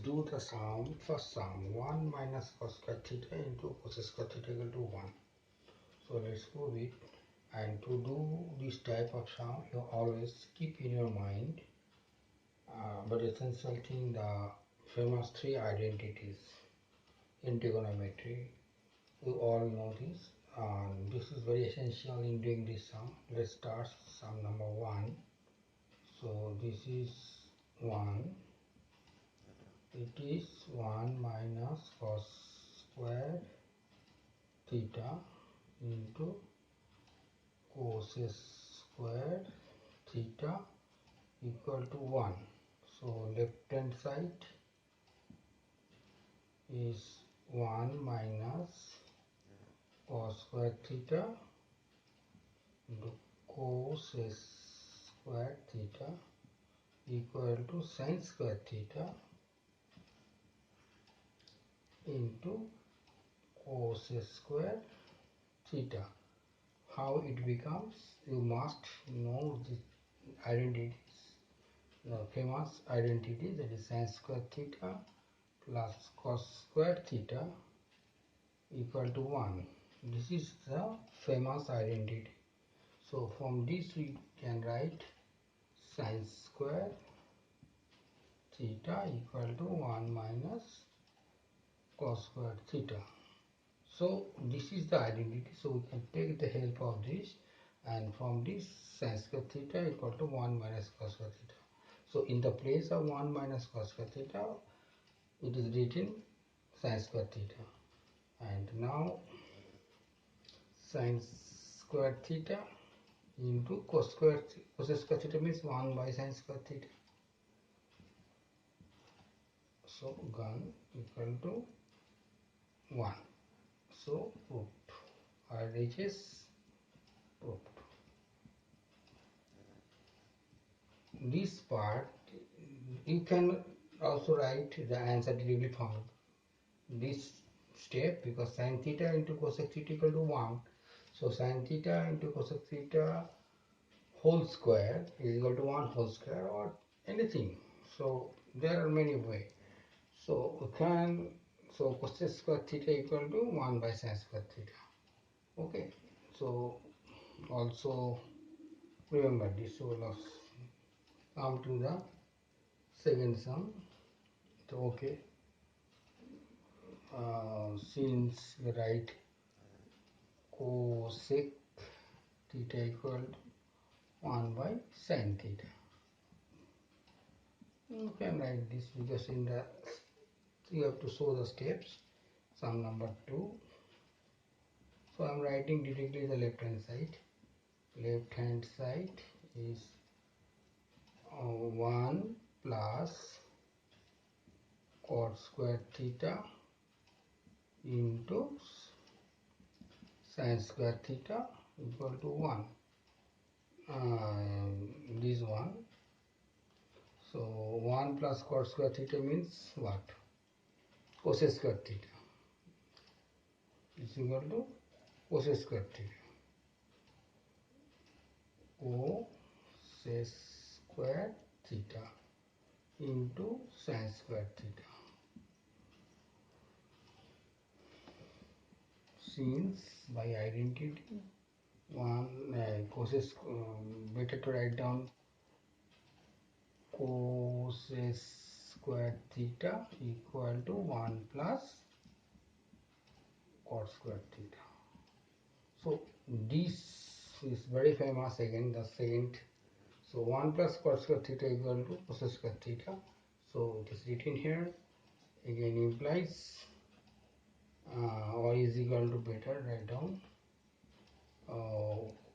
do the sum, first sum, 1 minus cos square theta into cos square theta equal to 1. So let's go with, and to do this type of sum, you always keep in your mind, but essential thing, the famous three identities in trigonometry. You all know this, and this is very essential in doing this sum. Let's start sum number 1. So this is 1. It is 1 minus cos square theta into cos square theta equal to 1. So left hand side is 1 minus cos square theta into cos square theta equal to sin square theta into cos square theta. How it becomes, you must know the identities, the famous identity, that is sin square theta plus cos square theta equal to 1. This is the famous identity. So from this we can write sin square theta equal to 1 minus cos square theta. So this is the identity, so we can take the help of this, and from this sin square theta equal to 1 minus cos square theta. So in the place of 1 minus cos square theta, it is written sin square theta. And now sin square theta into cos square theta means 1 by sin square theta. So gun equal to 1. So proved. RHS proved. This part you can also write the answer directly from this step, because sin theta into cosec theta equal to 1. So sin theta into cosec theta whole square is equal to 1 whole square, or anything. So there are many ways. So we can, so cosec square theta equal to 1 by sin square theta. Okay, so also remember this. So let's come to the second sum. So okay, since we write cosec theta equal to 1 by sin theta, you can write this, because in the you have to show the steps. Sum number 2. So I am writing directly the left hand side. Left hand side is 1 plus cos square theta into sin square theta equal to 1. This one. So 1 plus cos square theta means what? Cos square theta is equal to cos square theta. Cos square theta into sin square theta. Since by identity, better to write down cos square theta equal to 1 plus cos square theta. So this is very famous again, the second. So 1 plus cos square theta equal to cos square theta. So it is written here. Again implies y is equal to, better write down,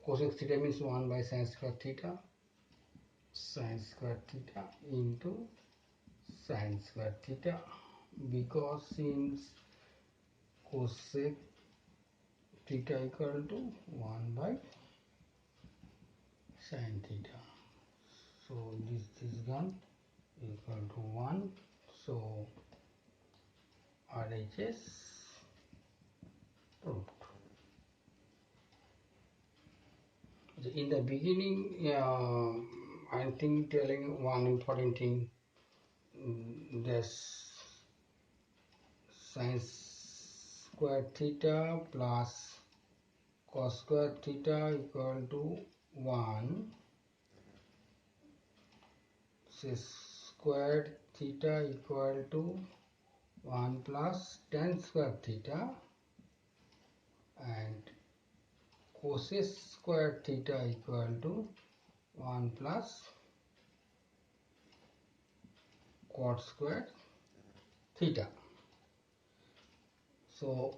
cosec theta means 1 by sin square theta into sin square theta, because since cosec theta equal to 1 by sin theta, so this is gone equal to 1. So RHS proved. In the beginning, I think telling one important thing, this sin square theta plus cos square theta equal to 1. Squared theta equal to 1 plus tan square theta, and cos square theta equal to 1 plus cot square theta. So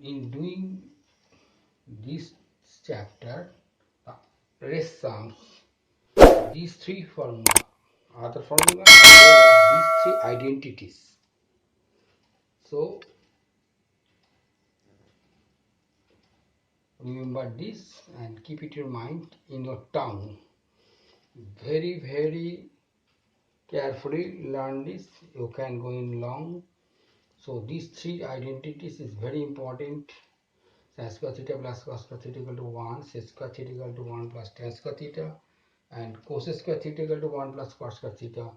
in doing this chapter, rest sums, these three formula, other formula, as well as these three identities. So remember this and keep it in mind in your tongue. Very carefully learn this. You can go in long. So these three identities is very important. Sin square theta plus cos square theta equal to 1, sec square theta equal to 1 plus tan square theta, and cos square theta equal to 1 plus cos square theta.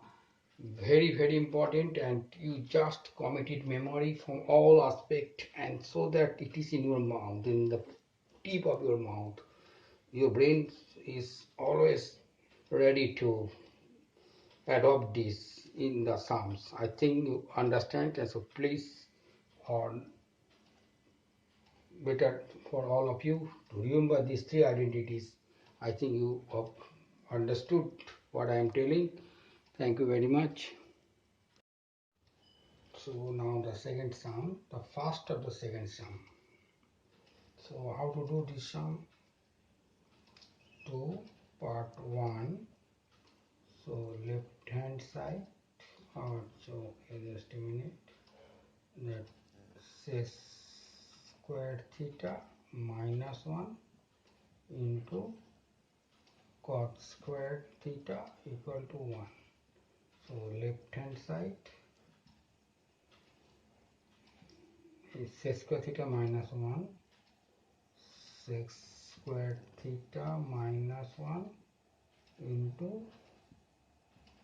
Very important, and you just commit it memory from all aspect, and so that it is in your mouth, in the tip of your mouth. Your brain is always ready to adopt this in the sums. I think you understand, and so please, or better for all of you to remember these three identities. I think you have understood what I am telling. Thank you very much. So now the second sum, the first of the second sum. So how to do this sum? To part 1. So left hand side, or so just a minute, that says square theta minus 1 into cot square theta equal to 1. So left hand side is sec square theta minus 1, sec square theta minus 1 into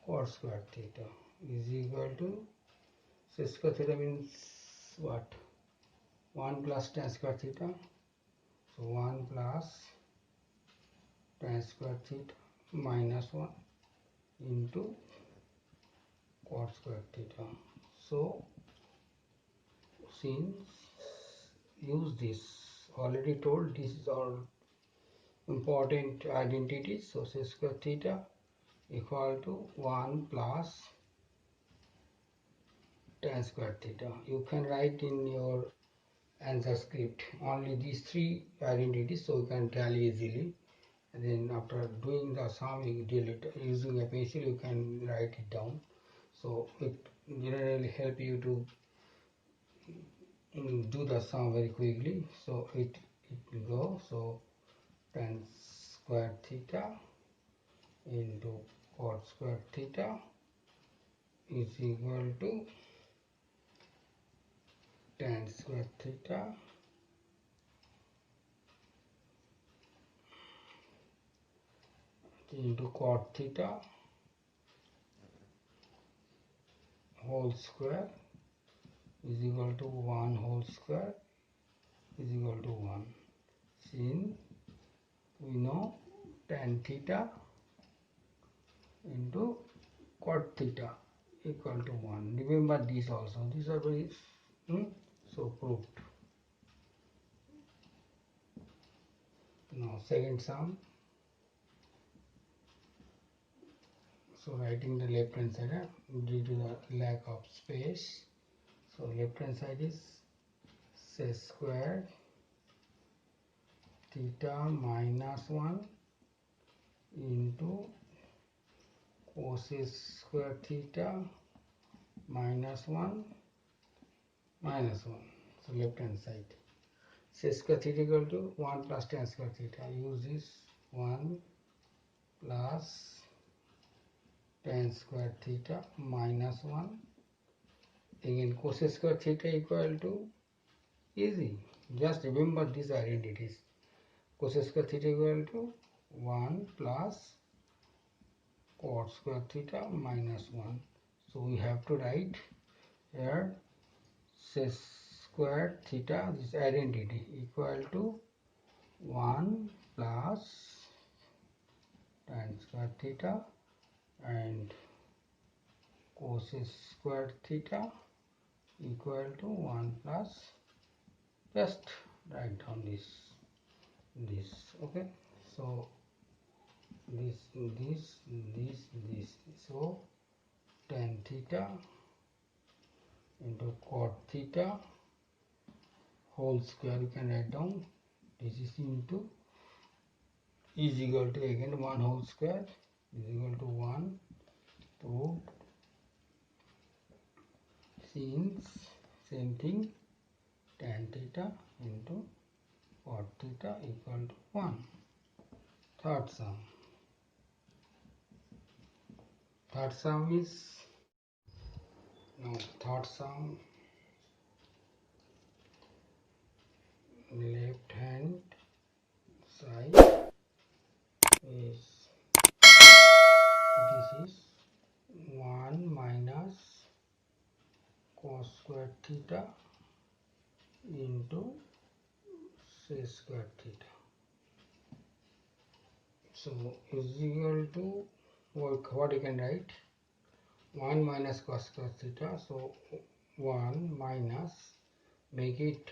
cot square theta is equal to sec square theta means what? 1 plus tan square theta. So 1 plus tan square theta minus 1 into cot square theta. So since use this, already told this is all important identities. So sec square theta equal to 1 plus tan square theta. You can write in your answer script only these three identities, so you can tally easily. And then after doing the sum, you deal it using a pencil, you can write it down. So it generally help you to do the sum very quickly. So it will go, so tan square theta into cot square theta is equal to tan square theta into cot theta whole square is equal to 1 whole square is equal to 1. Since we know tan theta into cot theta equal to 1. Remember these also. These are very so proved. Now second sum. So writing the left hand side due to the lack of space. So left hand side is sec square theta minus 1 into cos square theta minus 1 minus 1. So left hand side. Sec square theta equal to 1 plus tan square theta. Use this 1 plus tan square theta minus 1. Again cos square theta equal to, easy. Just remember these identities. Cos square theta equal to 1 plus cot square theta minus 1. So we have to write here sec squared theta, this identity, equal to 1 plus tan squared theta and cos squared theta equal to 1 plus, just write down this, okay. So this, so tan theta into cot theta whole square, you can write down, this is into is equal to again 1 whole square is equal to 1 to, since same thing, tan theta into cot theta equal to 1. Third sum is, now third sum, left hand side is, this is 1 minus cos squared theta into sec squared theta, so is equal to, what you can write, 1 minus cos squared theta, so 1 minus, make it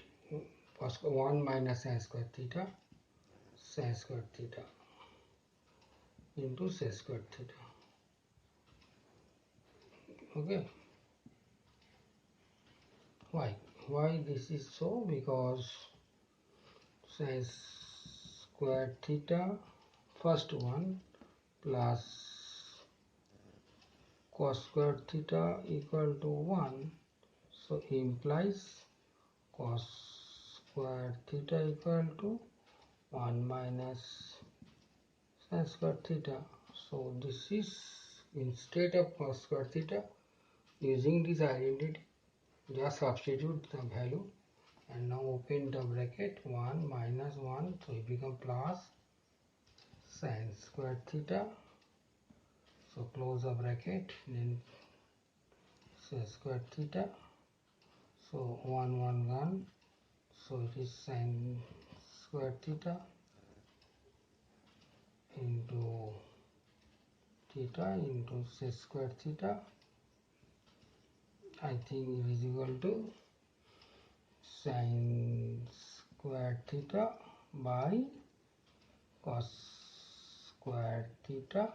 1 minus sin squared theta into sec squared theta, okay. Why this is so? Because sin squared theta, first one, plus cos squared theta equal to 1, so implies cos squared theta equal to 1 minus sin squared theta. So this is, instead of cos squared theta, using this identity, just substitute the value and now open the bracket, 1 minus 1, so it becomes plus sin squared theta, so close the bracket, then sec squared theta, so 1 1 1, so it is sin squared theta into sec squared theta, I think it is equal to sin squared theta by cos squared theta,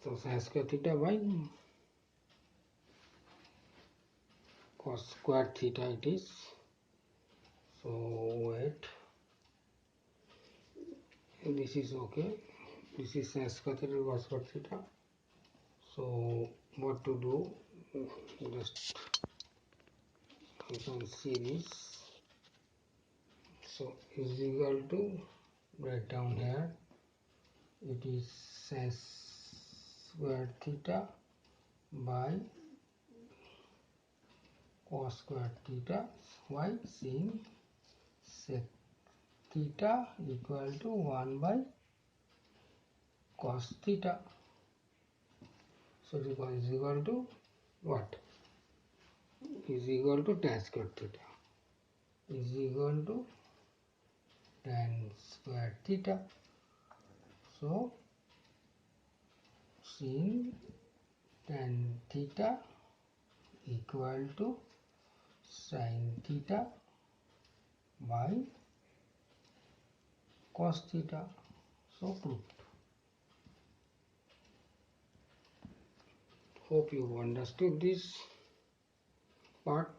so sin squared theta by cos squared theta it is, so wait, this is okay, this is sin squared theta cos squared theta, so what to do, just you can see this, so is equal to, write down here, it is sin squared theta by cos squared theta, why, sin sec theta equal to 1 by cos theta, so it is equal to what, is equal to tan squared theta, is equal to tan squared theta, so sin tan theta equal to sin theta by cos theta, so proved. Hope you understood this part.